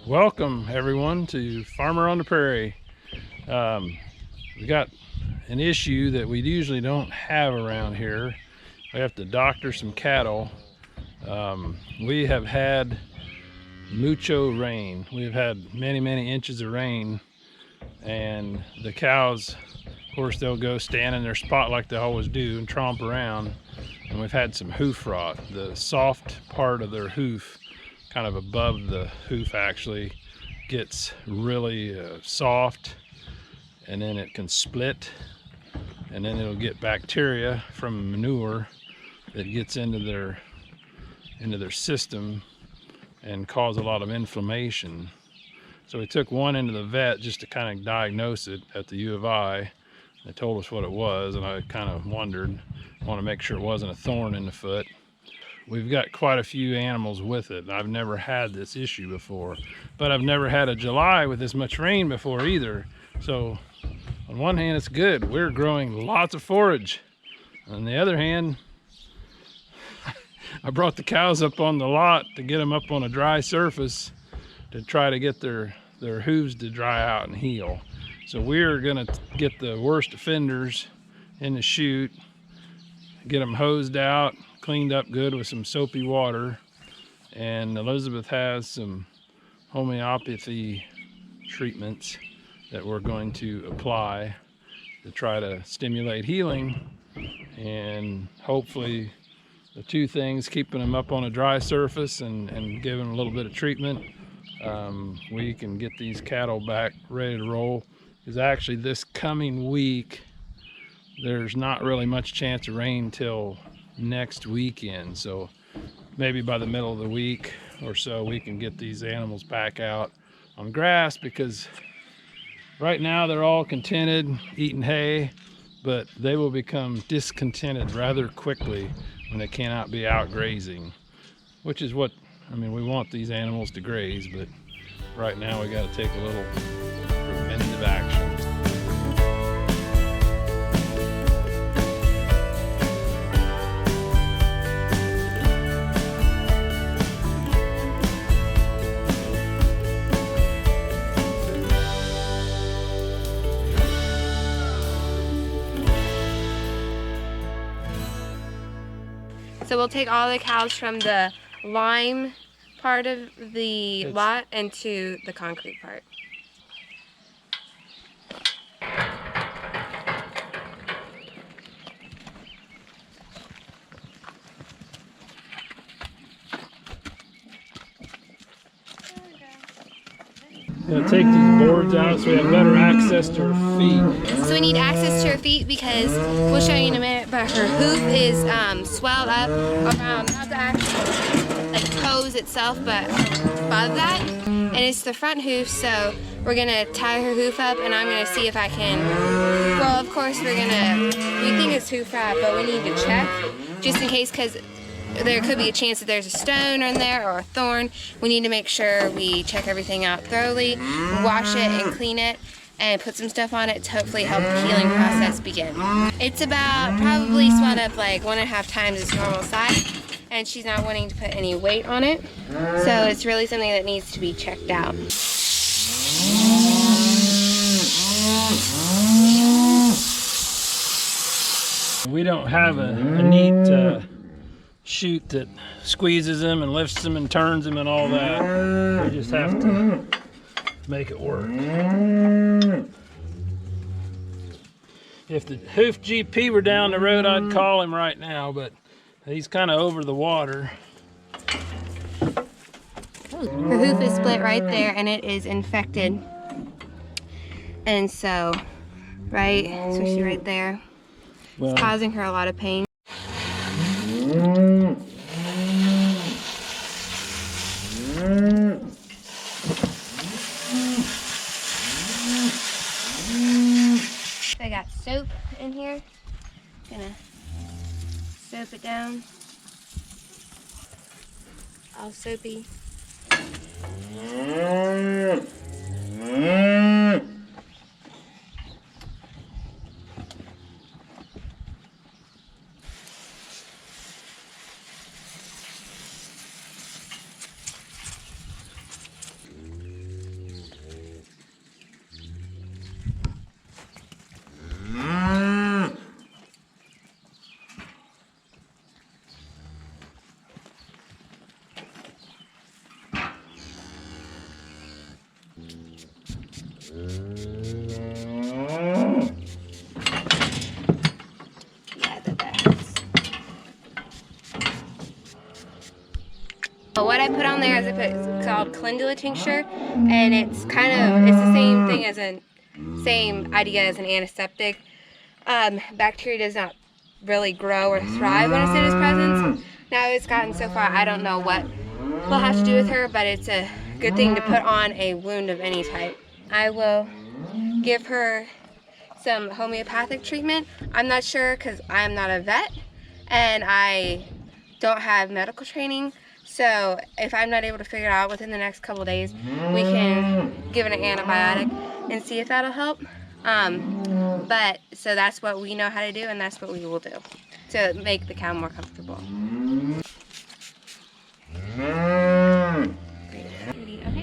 Welcome everyone to Farmer on the Prairie. We got an issue that we usually don't have around here. We have to doctor some cattle. We have had mucho rain. We've had many inches of rain, and the cows, of course, they'll go stand in their spot like they always do and tromp around. And we've had some hoof rot. The soft part of their hoof, kind of above the hoof, actually gets really soft, and then it can split, and then it'll get bacteria from manure that gets into their system and cause a lot of inflammation. So we took one into the vet just to kind of diagnose it at the U of I. They told us what it was, and I kind of wondered, I want to make sure it wasn't a thorn in the foot. We've got quite a few animals with it. I've never had this issue before, but I've never had a July with this much rain before either. So on one hand, it's good. We're growing lots of forage. On the other hand, I brought the cows up on the lot to get them up on a dry surface to try to get their hooves to dry out and heal. So we're gonna get the worst offenders in the chute, get them hosed out, cleaned up good with some soapy water, and Elizabeth has some homeopathy treatments that we're going to apply to try to stimulate healing, and hopefully the two things, keeping them up on a dry surface and giving them a little bit of treatment, we can get these cattle back ready to roll. Because actually this coming week there's not really much chance of rain till next weekend, so maybe by the middle of the week or so we can get these animals back out on grass, because right now they're all contented eating hay, but they will become discontented rather quickly when they cannot be out grazing, which is what, I mean, we want these animals to graze, but right now we got to take a little preventative action. So we'll take all the cows from the lime part of the lot into the concrete part. Gonna take these boards out so we have better access to her feet. So we need access to her feet because we'll show you in a minute, but her hoof is swelled up around, not the actual like toes itself, but above that, and it's the front hoof. So we're gonna tie her hoof up, and I'm gonna see if I can. Well, of course we think it's hoof wrap, but we need to check just in case, because there could be a chance that there's a stone in there or a thorn. We need to make sure we check everything out thoroughly, wash it and clean it, and put some stuff on it to hopefully help the healing process begin. It's about probably swelled up like 1.5 times its normal size, and she's not wanting to put any weight on it. So it's really something that needs to be checked out. We don't have a neat chute that squeezes them and lifts them and turns them and all that. We just have to make it work. If the Hoof GP were down the road, I'd call him right now, but he's kind of over the water. Her hoof is split right there, and it is infected. And so, right, especially right there, it's causing her a lot of pain. I got soap in here. Gonna soap it down. All soapy. Yeah, that hurts. What I put on there is it's called calendula tincture, and it's the same thing as same idea as an antiseptic. Bacteria does not really grow or thrive when it's in his presence. Now it's gotten so far, I don't know what we'll have to do with her, but it's a good thing to put on a wound of any type. I will give her some homeopathic treatment. I'm not sure because I'm not a vet and I don't have medical training. So if I'm not able to figure it out within the next couple days, we can give it an antibiotic and see if that'll help. But so that's what we know how to do, and that's what we will do to make the cow more comfortable. Okay, okay, fine.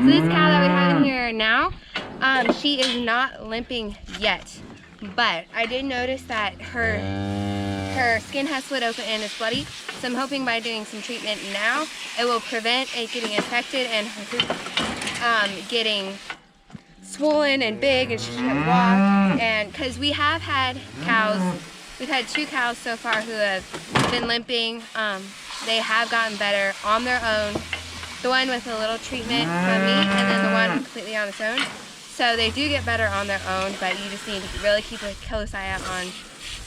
So this cow that we have in here now, she is not limping yet, but I did notice that her skin has split open and it's bloody. So I'm hoping by doing some treatment now, it will prevent it getting infected and her hoof getting swollen and big and she can't walk. And because we have had cows, we've had 2 cows so far who have been limping. They have gotten better on their own. The one with a little treatment from me, and then the one completely on its own. So they do get better on their own, but you just need to really keep a close eye out on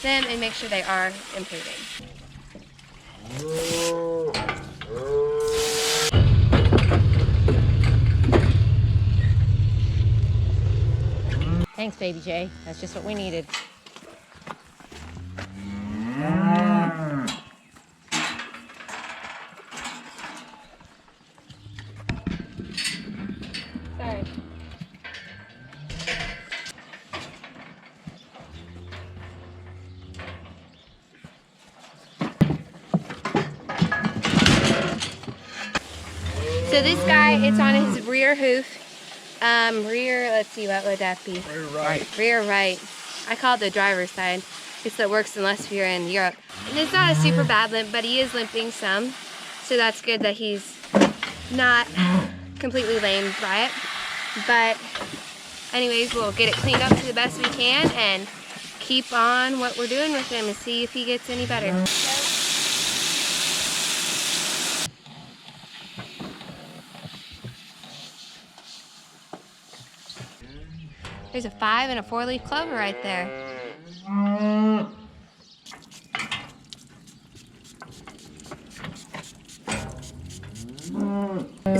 them and make sure they are improving. Thanks, Baby J. That's just what we needed. Sorry. So this guy, it's on his rear hoof. Let's see, what would that be? Rear right. Rear right. I call it the driver's side. It's that works unless you're in Europe. And it's not a super bad limp, but he is limping some. So that's good that he's not completely lame by it. But anyways, we'll get it cleaned up to the best we can and keep on what we're doing with him and see if he gets any better. There's a 5 and a 4-leaf clover right there.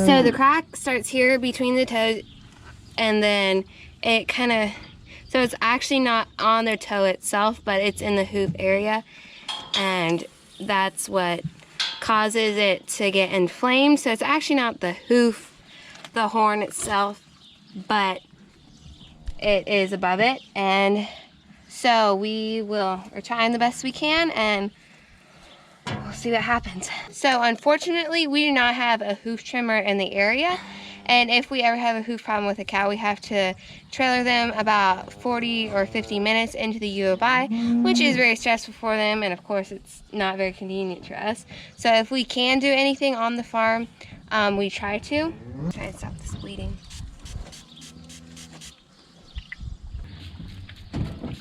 So the crack starts here between the toes, and then it so it's actually not on the toe itself, but it's in the hoof area, and that's what causes it to get inflamed. So it's actually not the hoof, the horn itself, but it is above it. And so we're trying the best we can, and we'll see what happens. So unfortunately, we do not have a hoof trimmer in the area. And if we ever have a hoof problem with a cow, we have to trailer them about 40 or 50 minutes into the U of I, which is very stressful for them. And of course, it's not very convenient to us. So if we can do anything on the farm, we try to. Try to stop this bleeding.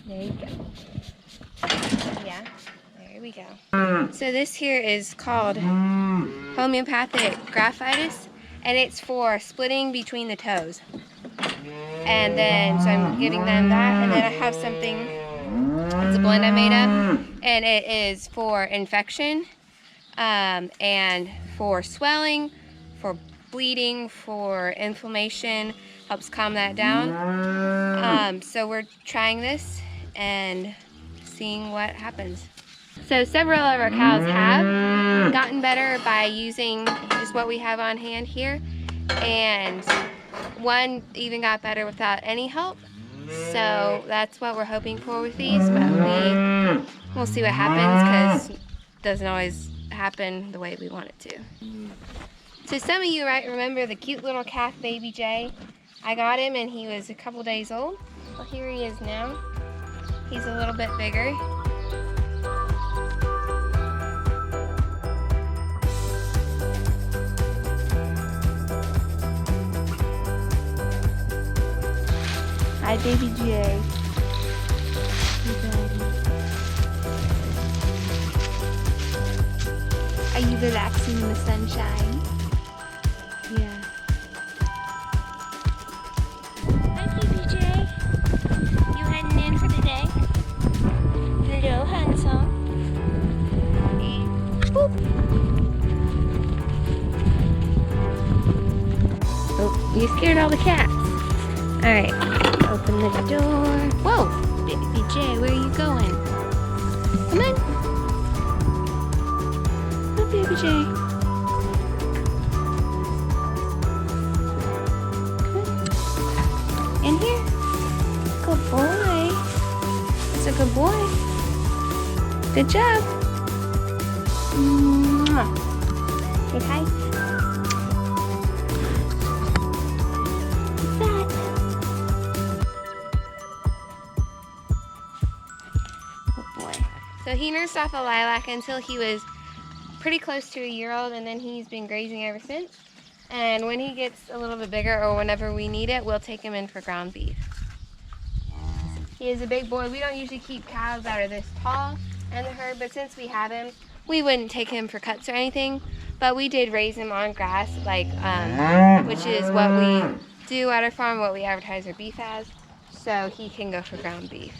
There you go. Yeah, there we go. So this here is called homeopathic graphitis, and it's for splitting between the toes. And then, so I'm giving them that, and then I have something, it's a blend I made up, and it is for infection, and for swelling, for bleeding, for inflammation, helps calm that down. So we're trying this and seeing what happens. So several of our cows have gotten better by using just what we have on hand here, and one even got better without any help. So that's what we're hoping for with these, but we'll see what happens, because it doesn't always happen the way we want it to. So some of you might remember the cute little calf baby Jay. I got him and he was a couple days old. Well, here he is now. He's a little bit bigger. Hi, baby Jay. Are you relaxing in the sunshine? Yeah. Hi, baby Jay. You heading in for the day? Hello, handsome. Boop. Oh, you scared all the cats. All right, open the door. Whoa, baby Jay, where are you going? Come on. Oh, baby Jay. Come on. In here. Good boy. That's a good boy. Good job. Mwah. Say hi. What's that? Good boy. So he nursed off a lilac until he was pretty close to a year old, and then he's been grazing ever since. And when he gets a little bit bigger, or whenever we need it, we'll take him in for ground beef. He is a big boy. We don't usually keep cows that are this tall in the herd, but since we have him, we wouldn't take him for cuts or anything. But we did raise him on grass, like which is what we do at our farm, what we advertise our beef as, so he can go for ground beef.